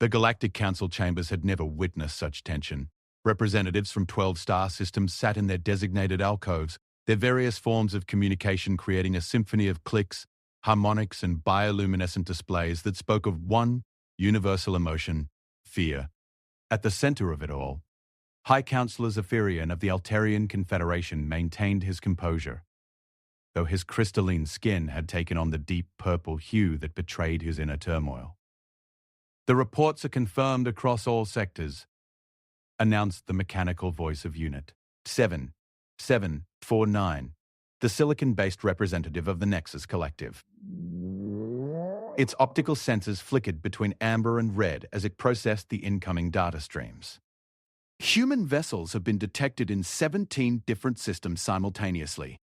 The Galactic Council chambers had never witnessed such tension. Representatives from 12 star systems sat in their designated alcoves, their various forms of communication creating a symphony of clicks, harmonics, and bioluminescent displays that spoke of one universal emotion: fear. At the center of it all, High Counselor Zephyrian of the Altarian Confederation maintained his composure, though his crystalline skin had taken on the deep purple hue that betrayed his inner turmoil. "The reports are confirmed across all sectors," announced the mechanical voice of Unit 7749, the silicon-based representative of the Nexus Collective. Its optical sensors flickered between amber and red as it processed the incoming data streams. "Human vessels have been detected in 17 different systems simultaneously.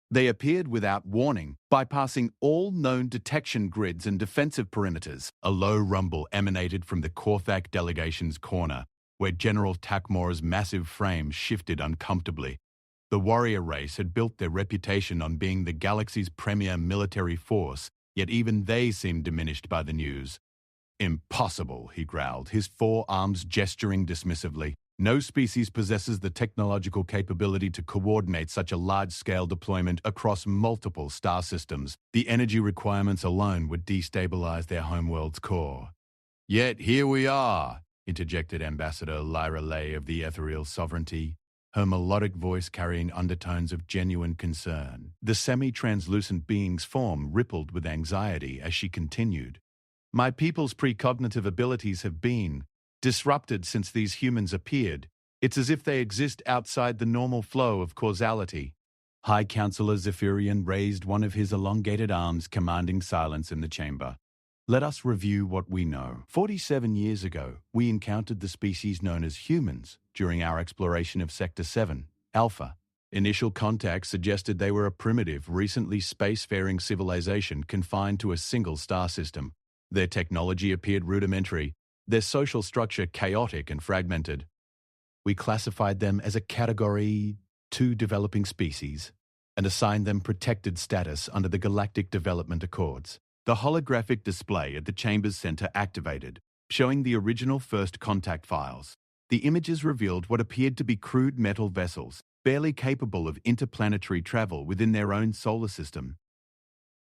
They appeared without warning, bypassing all known detection grids and defensive perimeters." A low rumble emanated from the Korthak delegation's corner, where General Takmor's massive frame shifted uncomfortably. The warrior race had built their reputation on being the galaxy's premier military force, yet even they seemed diminished by the news. "Impossible," he growled, his forearms gesturing dismissively. "No species possesses the technological capability to coordinate such a large-scale deployment across multiple star systems. The energy requirements alone would destabilize their homeworld's core." "Yet here we are," interjected Ambassador Lyra Lay of the Ethereal Sovereignty, her melodic voice carrying undertones of genuine concern. The semi-translucent being's form rippled with anxiety as she continued. "My people's precognitive abilities have been disrupted since these humans appeared. It's as if they exist outside the normal flow of causality." High Counselor Zephyrian raised one of his elongated arms, commanding silence in the chamber. "Let us review what we know. 47 years ago, we encountered the species known as humans during our exploration of Sector 7, Alpha. Initial contacts suggested they were a primitive, recently spacefaring civilization confined to a single star system. Their technology appeared rudimentary, their social structure chaotic and fragmented. We classified them as a Category 2 developing species and assigned them protected status under the Galactic Development Accords." The holographic display at the chamber's center activated, showing the original first contact files. The images revealed what appeared to be crude metal vessels, barely capable of interplanetary travel within their own solar system.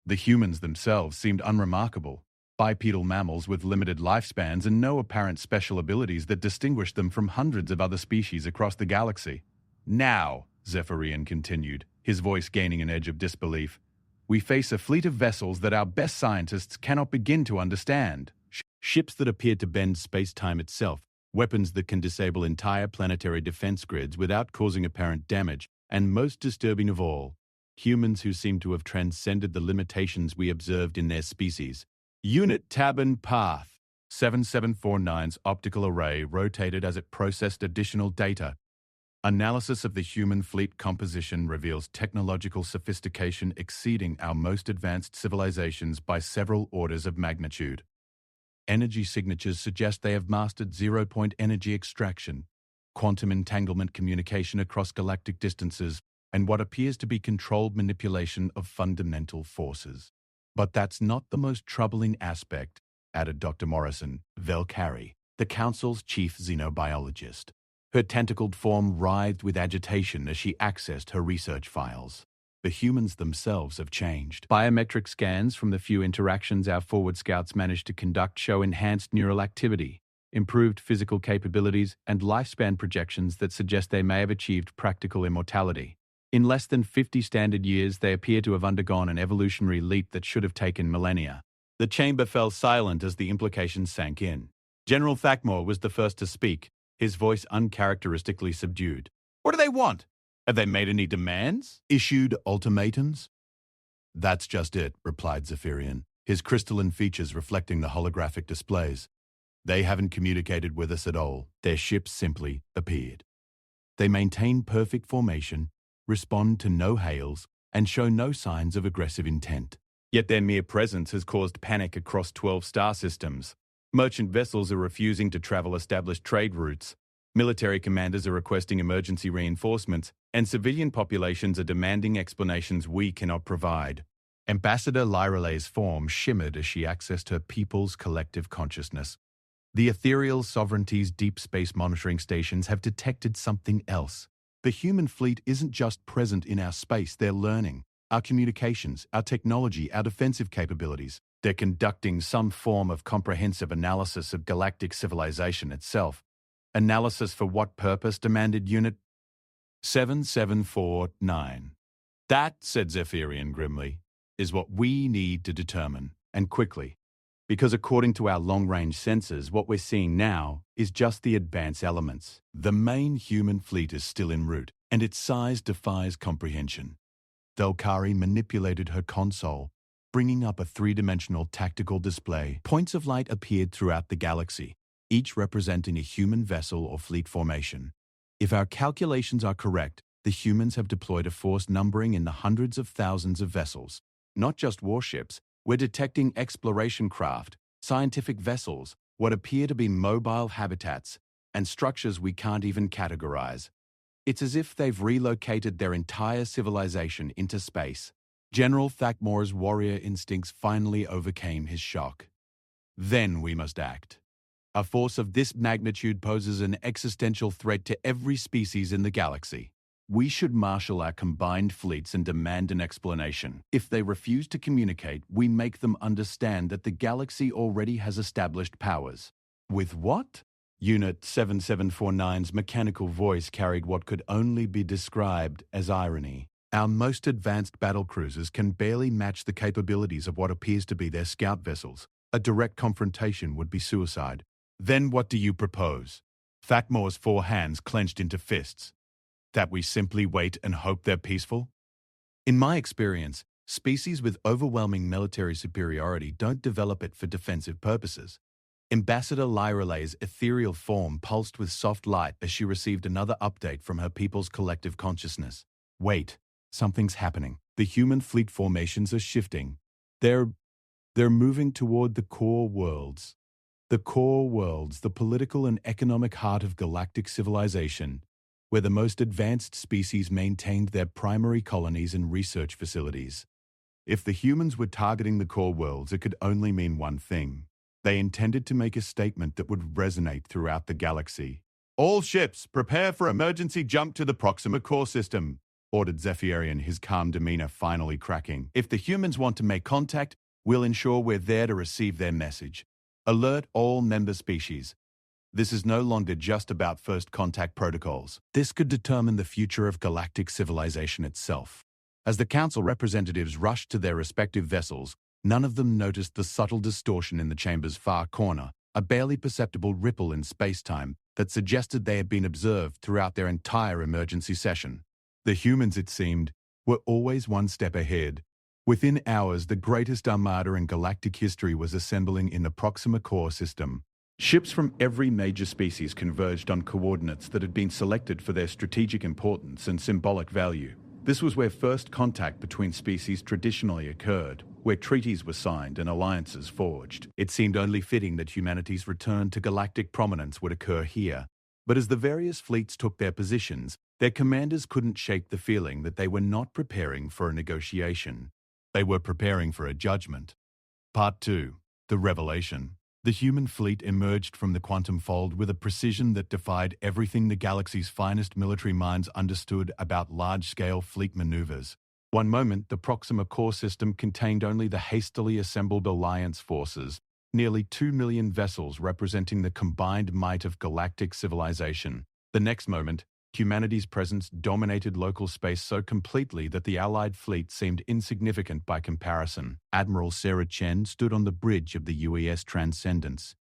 The humans themselves seemed unremarkable, bipedal mammals with limited lifespans and no apparent special abilities that distinguished them from hundreds of other species across the galaxy. "Now," Zephyrian continued, his voice gaining an edge of disbelief, "we face a fleet of vessels that our best scientists cannot begin to understand. Ships that appear to bend space-time itself, weapons that can disable entire planetary defense grids without causing apparent damage, and most disturbing of all, humans who seem to have transcended the limitations we observed in their species." Unit Tabin Path 7749's optical array rotated as it processed additional data. Analysis of the human fleet composition reveals technological sophistication exceeding our most advanced civilizations by several orders of magnitude. Energy signatures suggest they have mastered zero-point energy extraction, quantum entanglement communication across galactic distances, and what appears to be controlled manipulation of fundamental forces. "But that's not the most troubling aspect," added Dr. Morrison, Velcari, the Council's chief xenobiologist. Her tentacled form writhed with agitation as she accessed her research files. "The humans themselves have changed. Biometric scans from the few interactions our forward scouts managed to conduct show enhanced neural activity, improved physical capabilities, and lifespan projections that suggest they may have achieved practical immortality. In less than 50 standard years, they appear to have undergone an evolutionary leap that should have taken millennia." The chamber fell silent as the implications sank in. General Thakmor was the first to speak, his voice uncharacteristically subdued. "What do they want? Have they made any demands? Issued ultimatums?" "That's just it," replied Zephyrian, his crystalline features reflecting the holographic displays. "They haven't communicated with us at all. Their ships simply appeared. They maintain perfect formation, respond to no hails, and show no signs of aggressive intent. Yet their mere presence has caused panic across 12 star systems. Merchant vessels are refusing to travel established trade routes. Military commanders are requesting emergency reinforcements, and civilian populations are demanding explanations we cannot provide." Ambassador Lyralay's form shimmered as she accessed her people's collective consciousness. The ethereal sovereignty's deep space monitoring stations have detected something else. The human fleet isn't just present in our space, they're learning. Our communications, our technology, our defensive capabilities. They're conducting some form of comprehensive analysis of galactic civilization itself. Analysis for what purpose? Demanded Unit 7749. That, said Zephyrian grimly, is what we need to determine, and quickly. Because according to our long-range sensors, what we're seeing now is just the advanced elements. The main human fleet is still en route, and its size defies comprehension. Thalkari manipulated her console, bringing up a three-dimensional tactical display. Points of light appeared throughout the galaxy, each representing a human vessel or fleet formation. If our calculations are correct, the humans have deployed a force numbering in the hundreds of thousands of vessels. Not just warships, we're detecting exploration craft, scientific vessels, what appear to be mobile habitats, and structures we can't even categorize. It's as if they've relocated their entire civilization into space. General Thakmore's warrior instincts finally overcame his shock. Then we must act. A force of this magnitude poses an existential threat to every species in the galaxy. We should marshal our combined fleets and demand an explanation. If they refuse to communicate, we make them understand that the galaxy already has established powers. With what? Unit 7749's mechanical voice carried what could only be described as irony. Our most advanced battlecruisers can barely match the capabilities of what appears to be their scout vessels. A direct confrontation would be suicide. Then what do you propose? Thakmore's four hands clenched into fists. That we simply wait and hope they're peaceful? In my experience, species with overwhelming military superiority don't develop it for defensive purposes. Ambassador Lyralay's ethereal form pulsed with soft light as she received another update from her people's collective consciousness. Wait, something's happening. The human fleet formations are shifting. They're moving toward the core worlds. The core worlds, the political and economic heart of galactic civilization, where the most advanced species maintained their primary colonies and research facilities. If the humans were targeting the core worlds, it could only mean one thing. They intended to make a statement that would resonate throughout the galaxy. All ships, prepare for emergency jump to the Proxima core system, ordered Zephyrian, his calm demeanor finally cracking. If the humans want to make contact, we'll ensure we're there to receive their message. Alert all member species. This is no longer just about first contact protocols. This could determine the future of galactic civilization itself. As the Council representatives rushed to their respective vessels, none of them noticed the subtle distortion in the chamber's far corner, a barely perceptible ripple in space-time that suggested they had been observed throughout their entire emergency session. The humans, it seemed, were always one step ahead. Within hours, the greatest armada in galactic history was assembling in the Proxima core system. Ships from every major species converged on coordinates that had been selected for their strategic importance and symbolic value. This was where first contact between species traditionally occurred, where treaties were signed and alliances forged. It seemed only fitting that humanity's return to galactic prominence would occur here. But as the various fleets took their positions, their commanders couldn't shake the feeling that they were not preparing for a negotiation. They were preparing for a judgment. Part 2. The Revelation. The human fleet emerged from the quantum fold with a precision that defied everything the galaxy's finest military minds understood about large-scale fleet maneuvers. One moment, the Proxima core system contained only the hastily assembled alliance forces, nearly 2 million vessels representing the combined might of galactic civilization. The next moment, humanity's presence dominated local space so completely that the Allied fleet seemed insignificant by comparison. Admiral Sarah Chen stood on the bridge of the UES Transcendence,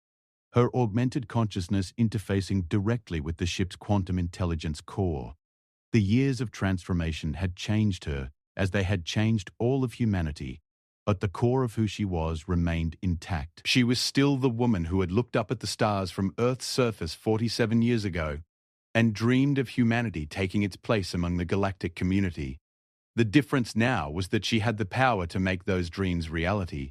her augmented consciousness interfacing directly with the ship's quantum intelligence core. The years of transformation had changed her, as they had changed all of humanity, but the core of who she was remained intact. She was still the woman who had looked up at the stars from Earth's surface 47 years ago, and dreamed of humanity taking its place among the galactic community. The difference now was that she had the power to make those dreams reality.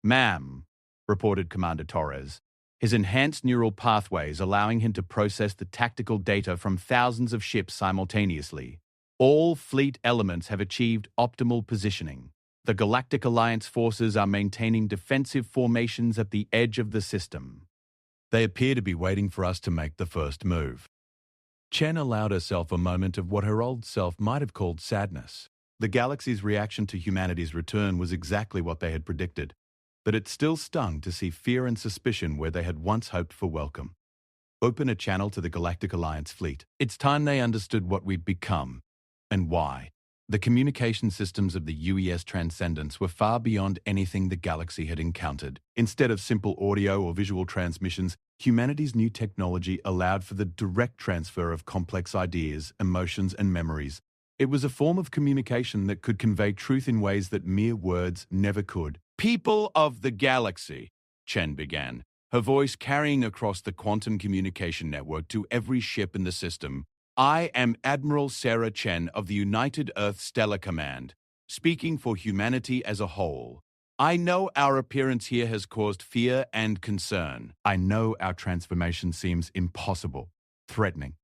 "Ma'am," reported Commander Torres, his enhanced neural pathways allowing him to process the tactical data from thousands of ships simultaneously. "All fleet elements have achieved optimal positioning. The Galactic Alliance forces are maintaining defensive formations at the edge of the system." They appear to be waiting for us to make the first move. Chen allowed herself a moment of what her old self might have called sadness. The galaxy's reaction to humanity's return was exactly what they had predicted, but it still stung to see fear and suspicion where they had once hoped for welcome. Open a channel to the Galactic Alliance fleet. It's time they understood what we'd become and why. The communication systems of the UES Transcendence were far beyond anything the galaxy had encountered. Instead of simple audio or visual transmissions, humanity's new technology allowed for the direct transfer of complex ideas, emotions, and memories. It was a form of communication that could convey truth in ways that mere words never could. "People of the galaxy," Chen began, her voice carrying across the quantum communication network to every ship in the system. "I am Admiral Sarah Chen of the United Earth Stellar Command, speaking for humanity as a whole. I know our appearance here has caused fear and concern. I know our transformation seems impossible, threatening.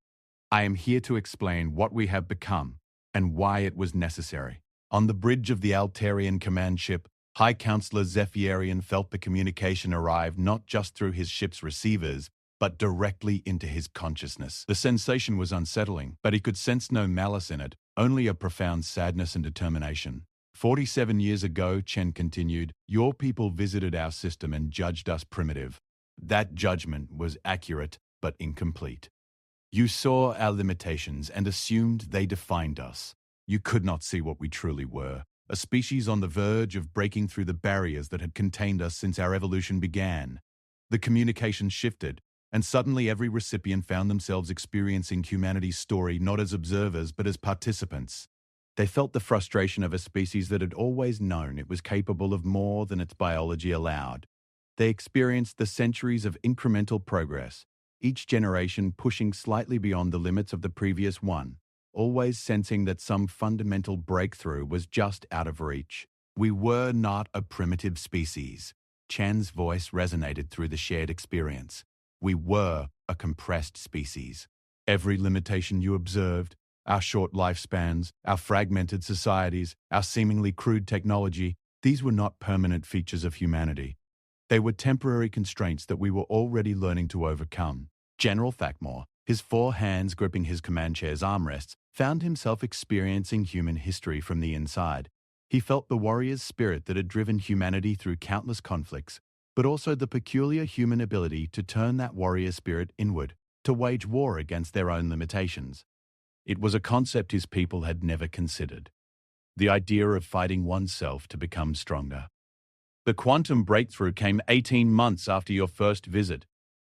I am here to explain what we have become and why it was necessary." On the bridge of the Altarian command ship, High Counselor Zephyrian felt the communication arrive not just through his ship's receivers, but directly into his consciousness. The sensation was unsettling, but he could sense no malice in it, only a profound sadness and determination. 47 years ago, Chen continued, "Your people visited our system and judged us primitive. That judgment was accurate, but incomplete. You saw our limitations and assumed they defined us. You could not see what we truly were, a species on the verge of breaking through the barriers that had contained us since our evolution began." The communication shifted, and suddenly every recipient found themselves experiencing humanity's story not as observers but as participants. They felt the frustration of a species that had always known it was capable of more than its biology allowed. They experienced the centuries of incremental progress, each generation pushing slightly beyond the limits of the previous one, always sensing that some fundamental breakthrough was just out of reach. "We were not a primitive species." Chen's voice resonated through the shared experience. "We were a compressed species. Every limitation you observed, our short lifespans, our fragmented societies, our seemingly crude technology, these were not permanent features of humanity. They were temporary constraints that we were already learning to overcome." General Thakmore, his 4 hands gripping his command chair's armrests, found himself experiencing human history from the inside. He felt the warrior's spirit that had driven humanity through countless conflicts, but also the peculiar human ability to turn that warrior spirit inward, to wage war against their own limitations. It was a concept his people had never considered. The idea of fighting oneself to become stronger. "The quantum breakthrough came 18 months after your first visit,"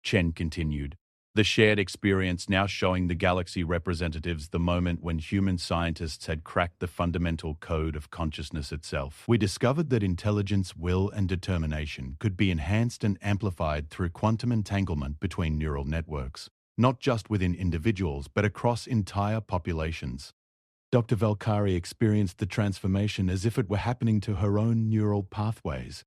Chen continued, the shared experience now showing the galaxy representatives the moment when human scientists had cracked the fundamental code of consciousness itself. "We discovered that intelligence, will, and determination could be enhanced and amplified through quantum entanglement between neural networks, not just within individuals, but across entire populations." Dr. Valkyrie experienced the transformation as if it were happening to her own neural pathways.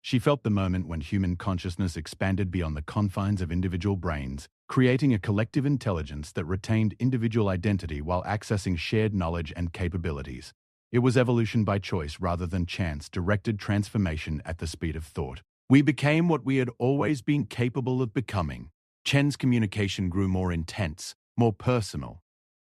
She felt the moment when human consciousness expanded beyond the confines of individual brains, creating a collective intelligence that retained individual identity while accessing shared knowledge and capabilities. It was evolution by choice rather than chance, directed transformation at the speed of thought. "We became what we had always been capable of becoming." Chen's communication grew more intense, more personal.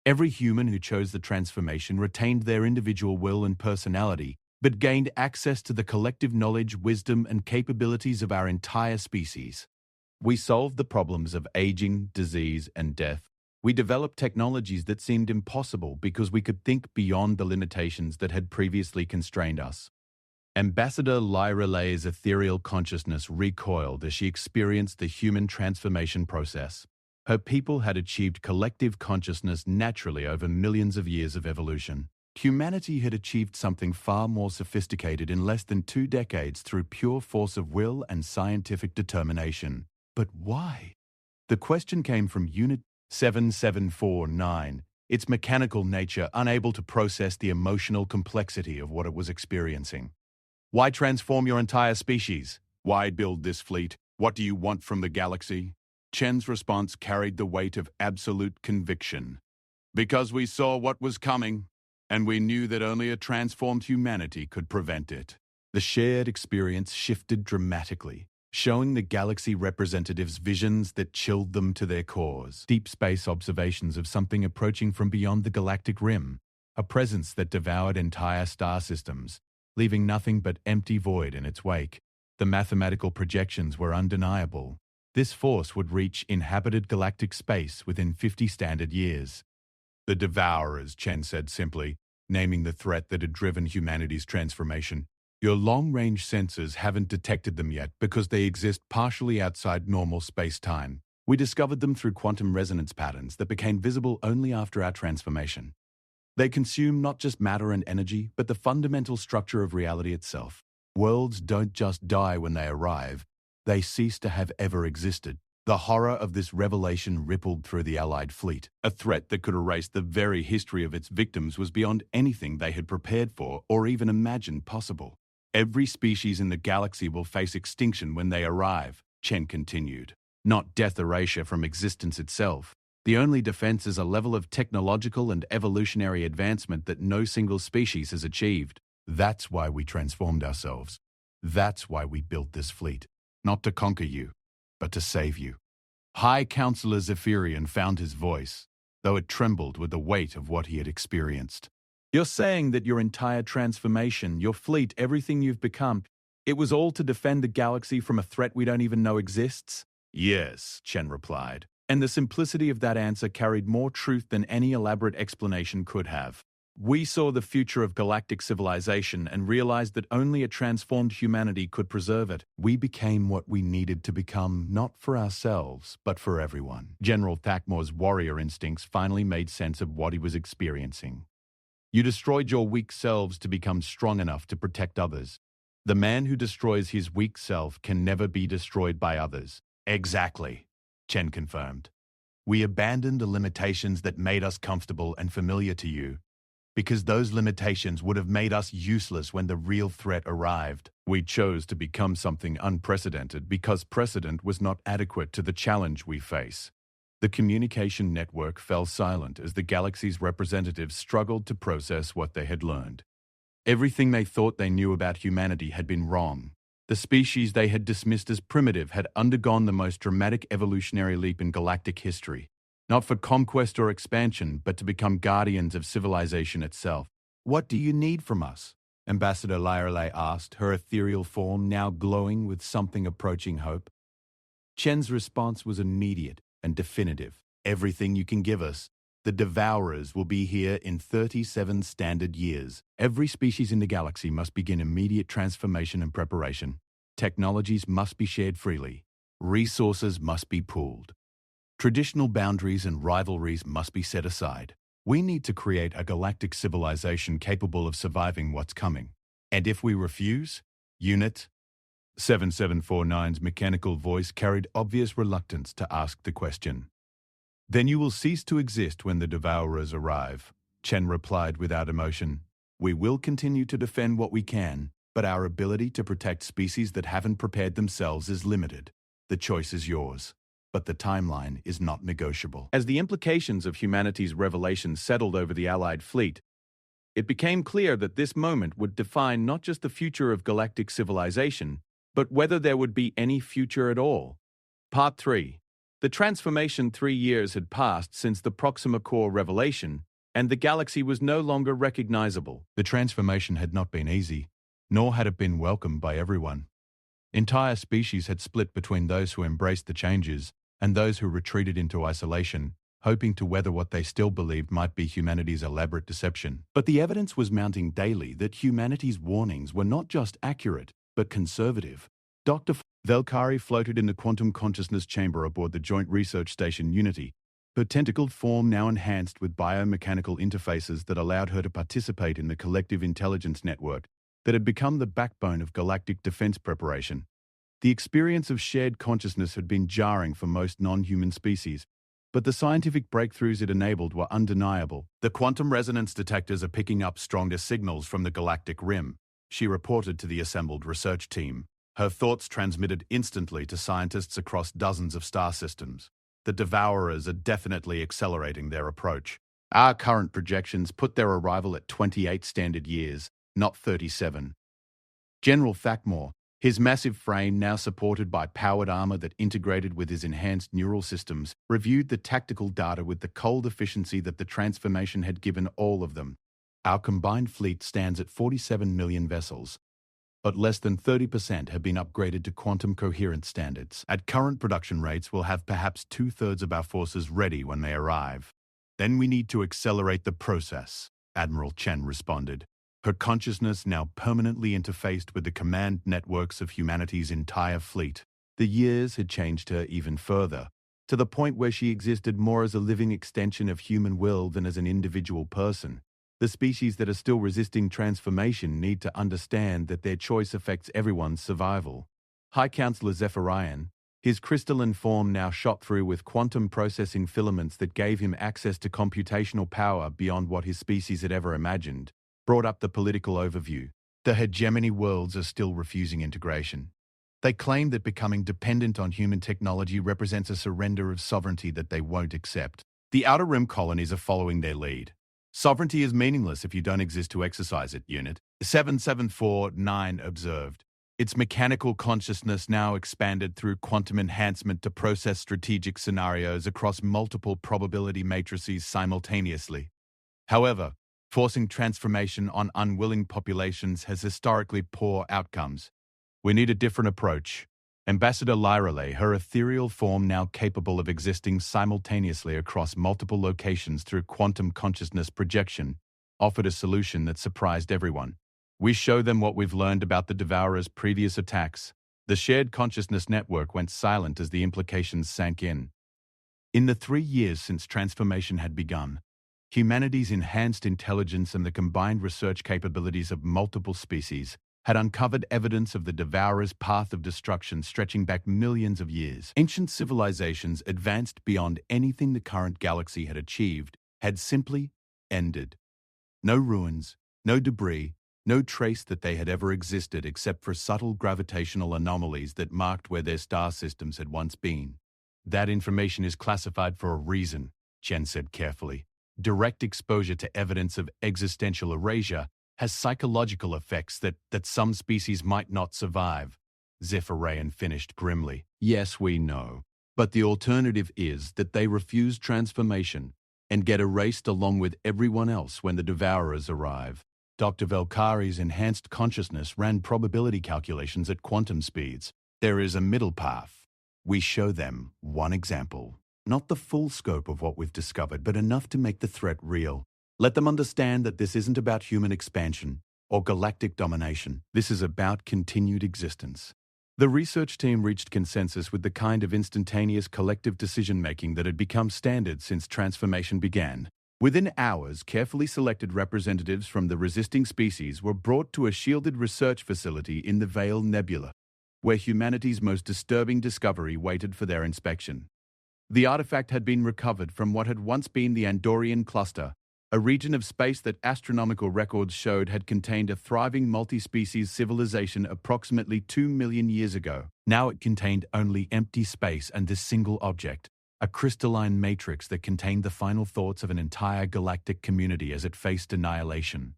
Every human who chose the transformation retained their individual will and personality, but gained access to the collective knowledge, wisdom, and capabilities of our entire species. "We solved the problems of aging, disease, and death. We developed technologies that seemed impossible because we could think beyond the limitations that had previously constrained us." Ambassador Lyra Lay's ethereal consciousness recoiled as she experienced the human transformation process. Her people had achieved collective consciousness naturally over millions of years of evolution. Humanity had achieved something far more sophisticated in less than 2 decades through pure force of will and scientific determination. But why? The question came from Unit 7749, its mechanical nature unable to process the emotional complexity of what it was experiencing. "Why transform your entire species? Why build this fleet? What do you want from the galaxy?" Chen's response carried the weight of absolute conviction. "Because we saw what was coming, and we knew that only a transformed humanity could prevent it." The shared experience shifted dramatically. showing the galaxy representatives visions that chilled them to their cores. Deep space observations of something approaching from beyond the galactic rim, a presence that devoured entire star systems, leaving nothing but empty void in its wake. The mathematical projections were undeniable. This force would reach inhabited galactic space within 50 standard years. The Devourers, Chen said simply, naming the threat that had driven humanity's transformation. Your long-range sensors haven't detected them yet because they exist partially outside normal space-time. We discovered them through quantum resonance patterns that became visible only after our transformation. They consume not just matter and energy, but the fundamental structure of reality itself. Worlds don't just die when they arrive, they cease to have ever existed. The horror of this revelation rippled through the Allied fleet. A threat that could erase the very history of its victims was beyond anything they had prepared for or even imagined possible. Every species in the galaxy will face extinction when they arrive, Chen continued. Not death erasure from existence itself. The only defense is a level of technological and evolutionary advancement that no single species has achieved. That's why we transformed ourselves. That's why we built this fleet. Not to conquer you, but to save you. High Counselor Zephyrian found his voice, though it trembled with the weight of what he had experienced. You're saying that your entire transformation, your fleet, everything you've become, it was all to defend the galaxy from a threat we don't even know exists? Yes, Chen replied, and the simplicity of that answer carried more truth than any elaborate explanation could have. We saw the future of galactic civilization and realized that only a transformed humanity could preserve it. We became what we needed to become, not for ourselves, but for everyone. General Thakmore's warrior instincts finally made sense of what he was experiencing. You destroyed your weak selves to become strong enough to protect others. The man who destroys his weak self can never be destroyed by others. Exactly, Chen confirmed. We abandoned the limitations that made us comfortable and familiar to you, because those limitations would have made us useless when the real threat arrived. We chose to become something unprecedented because precedent was not adequate to the challenge we face. The communication network fell silent as the galaxy's representatives struggled to process what they had learned. Everything they thought they knew about humanity had been wrong. The species they had dismissed as primitive had undergone the most dramatic evolutionary leap in galactic history. Not for conquest or expansion, but to become guardians of civilization itself. What do you need from us? Ambassador Lyreley asked, her ethereal form now glowing with something approaching hope. Chen's response was immediate and definitive. Everything you can give us. The Devourers will be here in 37 standard years. Every species in the galaxy must begin immediate transformation and preparation. Technologies must be shared freely. Resources must be pooled. Traditional boundaries and rivalries must be set aside. We need to create a galactic civilization capable of surviving what's coming. And if we refuse, Unit 7749's mechanical voice carried obvious reluctance to ask the question. Then you will cease to exist when the Devourers arrive, Chen replied without emotion. We will continue to defend what we can, but our ability to protect species that haven't prepared themselves is limited. The choice is yours. But the timeline is not negotiable. As the implications of humanity's revelation settled over the Allied fleet, it became clear that this moment would define not just the future of galactic civilization, but whether there would be any future at all. Part 3. The transformation 3 years had passed since the Proxima Core revelation, and the galaxy was no longer recognizable. The transformation had not been easy, nor had it been welcomed by everyone. Entire species had split between those who embraced the changes and those who retreated into isolation, hoping to weather what they still believed might be humanity's elaborate deception. But the evidence was mounting daily that humanity's warnings were not just accurate, but conservative. Dr. Velkari floated in the quantum consciousness chamber aboard the Joint Research Station Unity, her tentacled form now enhanced with biomechanical interfaces that allowed her to participate in the collective intelligence network that had become the backbone of galactic defense preparation. The experience of shared consciousness had been jarring for most non-human species, but the scientific breakthroughs it enabled were undeniable. The quantum resonance detectors are picking up stronger signals from the galactic rim, she reported to the assembled research team. Her thoughts transmitted instantly to scientists across dozens of star systems. The Devourers are definitely accelerating their approach. Our current projections put their arrival at 28 standard years, not 37. General Thakmore, His massive frame, now supported by powered armor that integrated with his enhanced neural systems, reviewed the tactical data with the cold efficiency that the transformation had given all of them. Our combined fleet stands at 47 million vessels, but less than 30% have been upgraded to quantum coherent standards. At current production rates, we'll have perhaps 2/3 of our forces ready when they arrive. Then we need to accelerate the process, Admiral Chen responded, her consciousness now permanently interfaced with the command networks of humanity's entire fleet. The years had changed her even further, to the point where she existed more as a living extension of human will than as an individual person. The species that are still resisting transformation need to understand that their choice affects everyone's survival. High Counselor Zephyrian, his crystalline form now shot through with quantum processing filaments that gave him access to computational power beyond what his species had ever imagined, brought up the political overview. The hegemony worlds are still refusing integration. They claim that becoming dependent on human technology represents a surrender of sovereignty that they won't accept. The Outer Rim colonies are following their lead. Sovereignty is meaningless if you don't exist to exercise it, Unit 7749 observed. Its mechanical consciousness now expanded through quantum enhancement to process strategic scenarios across multiple probability matrices simultaneously. However, forcing transformation on unwilling populations has historically poor outcomes. We need a different approach. Ambassador Lyrale, her ethereal form now capable of existing simultaneously across multiple locations through quantum consciousness projection, offered a solution that surprised everyone. We show them what we've learned about the Devourer's previous attacks. The shared consciousness network went silent as the implications sank in. In the 3 years since transformation had begun, humanity's enhanced intelligence and the combined research capabilities of multiple species had uncovered evidence of the Devourer's path of destruction stretching back millions of years. Ancient civilizations advanced beyond anything the current galaxy had achieved, had simply ended. No ruins, no debris, no trace that they had ever existed except for subtle gravitational anomalies that marked where their star systems had once been. That information is classified for a reason, Chen said carefully. Direct exposure to evidence of existential erasure has psychological effects that some species might not survive. Zephyrian finished grimly. Yes, we know. But the alternative is that they refuse transformation and get erased along with everyone else when the Devourers arrive. Dr. Velkari's enhanced consciousness ran probability calculations at quantum speeds. There is a middle path. We show them one example. Not the full scope of what we've discovered, but enough to make the threat real. Let them understand that this isn't about human expansion or galactic domination. This is about continued existence. The research team reached consensus with the kind of instantaneous collective decision-making that had become standard since transformation began. Within hours, carefully selected representatives from the resisting species were brought to a shielded research facility in the Veil Nebula, where humanity's most disturbing discovery waited for their inspection. The artifact had been recovered from what had once been the Andorian cluster, a region of space that astronomical records showed had contained a thriving multi-species civilization approximately 2 million years ago. Now it contained only empty space and this single object, a crystalline matrix that contained the final thoughts of an entire galactic community as it faced annihilation.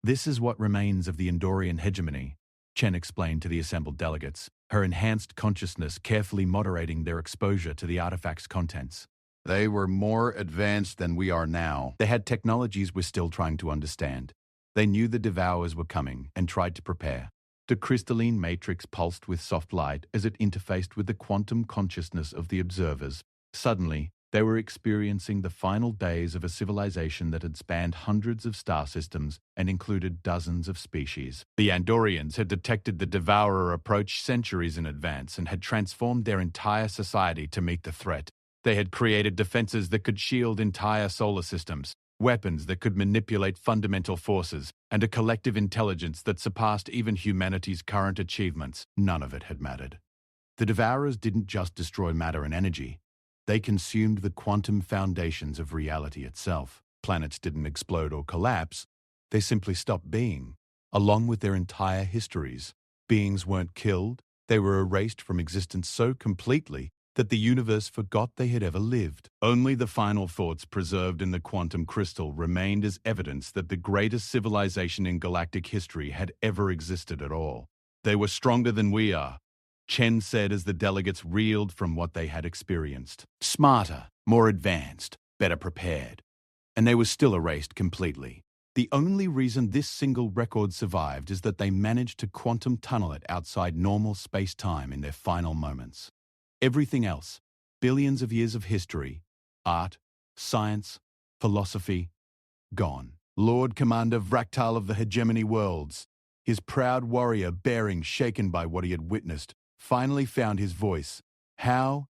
This is what remains of the Andorian hegemony, Chen explained to the assembled delegates, her enhanced consciousness carefully moderating their exposure to the artifact's contents. They were more advanced than we are now. They had technologies we're still trying to understand. They knew the Devourers were coming and tried to prepare. The crystalline matrix pulsed with soft light as it interfaced with the quantum consciousness of the observers. Suddenly, they were experiencing the final days of a civilization that had spanned hundreds of star systems and included dozens of species. The Andorians had detected the Devourer approach centuries in advance and had transformed their entire society to meet the threat. They had created defenses that could shield entire solar systems, weapons that could manipulate fundamental forces, and a collective intelligence that surpassed even humanity's current achievements. None of it had mattered. The Devourers didn't just destroy matter and energy. They consumed the quantum foundations of reality itself. Planets didn't explode or collapse. They simply stopped being, along with their entire histories. Beings weren't killed. They were erased from existence so completely that the universe forgot they had ever lived. Only the final thoughts preserved in the quantum crystal remained as evidence that the greatest civilization in galactic history had ever existed at all. They were stronger than we are, Chen said as the delegates reeled from what they had experienced. Smarter, more advanced, better prepared. And they were still erased completely. The only reason this single record survived is that they managed to quantum tunnel it outside normal space-time in their final moments. Everything else, billions of years of history, art, science, philosophy, gone. Lord Commander Vractal of the Hegemony Worlds, his proud warrior bearing shaken by what he had witnessed, finally found his voice. How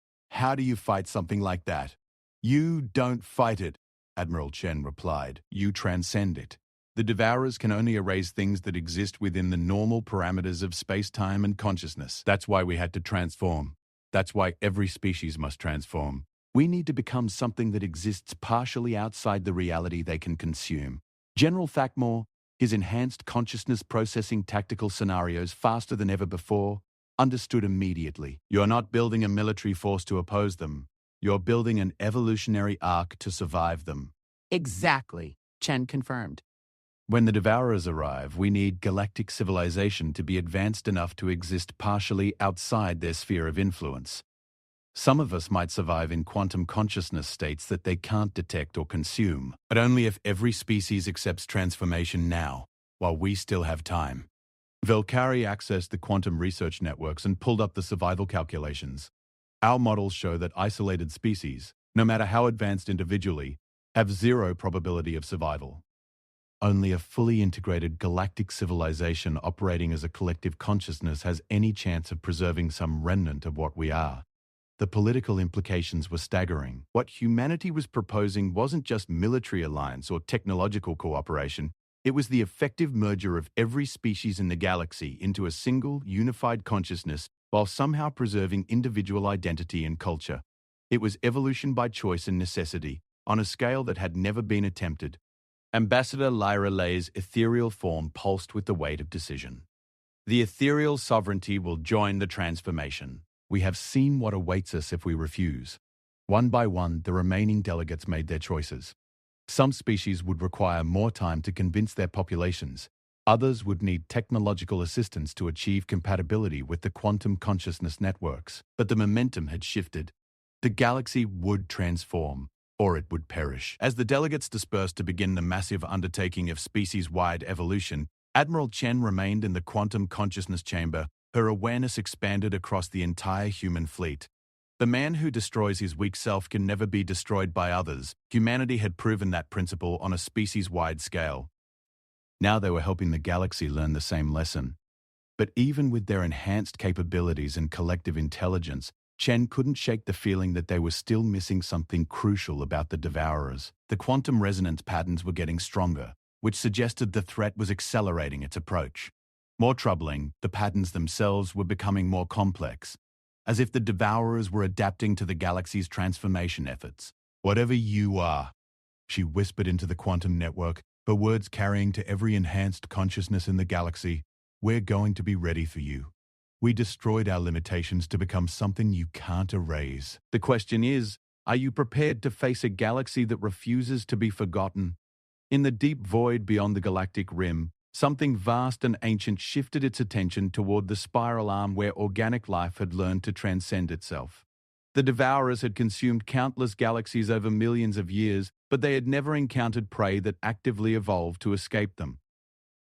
do you fight something like that? You don't fight it, Admiral Chen replied. You transcend it. The Devourers can only erase things that exist within the normal parameters of space-time and consciousness. That's why we had to transform. That's why every species must transform. We need to become something that exists partially outside the reality they can consume. General Thakmore, his enhanced consciousness processing tactical scenarios faster than ever before, understood immediately. You're not building a military force to oppose them. You're building an evolutionary arc to survive them. Exactly, Chen confirmed. When the Devourers arrive, we need galactic civilization to be advanced enough to exist partially outside their sphere of influence. Some of us might survive in quantum consciousness states that they can't detect or consume, but only if every species accepts transformation now, while we still have time. Velkari accessed the quantum research networks and pulled up the survival calculations. Our models show that isolated species, no matter how advanced individually, have zero probability of survival. Only a fully integrated galactic civilization operating as a collective consciousness has any chance of preserving some remnant of what we are. The political implications were staggering. What humanity was proposing wasn't just military alliance or technological cooperation. It was the effective merger of every species in the galaxy into a single, unified consciousness while somehow preserving individual identity and culture. It was evolution by choice and necessity, on a scale that had never been attempted. Ambassador Lyra Lay's ethereal form pulsed with the weight of decision. The ethereal sovereignty will join the transformation. We have seen what awaits us if we refuse. One by one, the remaining delegates made their choices. Some species would require more time to convince their populations. Others would need technological assistance to achieve compatibility with the quantum consciousness networks. But the momentum had shifted. The galaxy would transform, or it would perish. As the delegates dispersed to begin the massive undertaking of species-wide evolution, Admiral Chen remained in the quantum consciousness chamber. Her awareness expanded across the entire human fleet. The man who destroys his weak self can never be destroyed by others. Humanity had proven that principle on a species-wide scale. Now they were helping the galaxy learn the same lesson. But even with their enhanced capabilities and collective intelligence, Chen couldn't shake the feeling that they were still missing something crucial about the Devourers. The quantum resonance patterns were getting stronger, which suggested the threat was accelerating its approach. More troubling, the patterns themselves were becoming more complex, as if the Devourers were adapting to the galaxy's transformation efforts. Whatever you are, she whispered into the quantum network, her words carrying to every enhanced consciousness in the galaxy, we're going to be ready for you. We destroyed our limitations to become something you can't erase. The question is, are you prepared to face a galaxy that refuses to be forgotten? In the deep void beyond the galactic rim, something vast and ancient shifted its attention toward the spiral arm where organic life had learned to transcend itself. The Devourers had consumed countless galaxies over millions of years, but they had never encountered prey that actively evolved to escape them.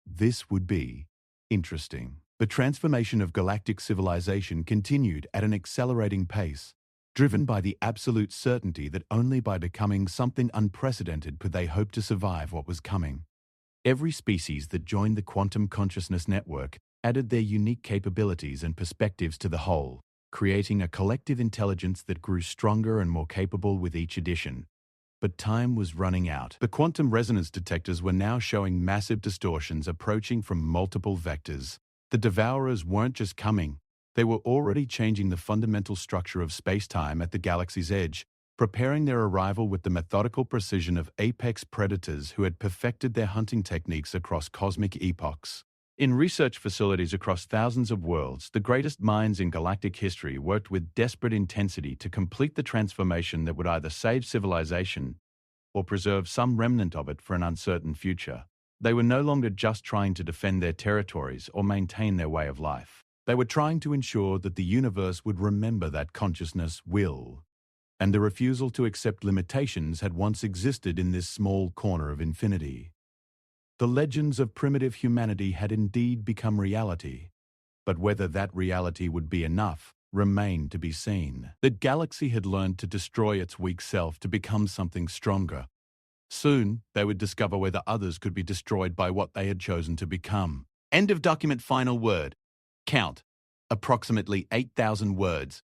This would be interesting. The transformation of galactic civilization continued at an accelerating pace, driven by the absolute certainty that only by becoming something unprecedented could they hope to survive what was coming. Every species that joined the quantum consciousness network added their unique capabilities and perspectives to the whole, creating a collective intelligence that grew stronger and more capable with each addition. But time was running out. The quantum resonance detectors were now showing massive distortions approaching from multiple vectors. The Devourers weren't just coming, they were already changing the fundamental structure of space-time at the galaxy's edge, preparing their arrival with the methodical precision of apex predators who had perfected their hunting techniques across cosmic epochs. In research facilities across thousands of worlds, the greatest minds in galactic history worked with desperate intensity to complete the transformation that would either save civilization or preserve some remnant of it for an uncertain future. They were no longer just trying to defend their territories or maintain their way of life. They were trying to ensure that the universe would remember that consciousness will, and the refusal to accept limitations had once existed in this small corner of infinity. The legends of primitive humanity had indeed become reality, but whether that reality would be enough remained to be seen. The galaxy had learned to destroy its weak self to become something stronger. Soon, they would discover whether others could be destroyed by what they had chosen to become. End of document. Final word. Count. Approximately 8,000 words.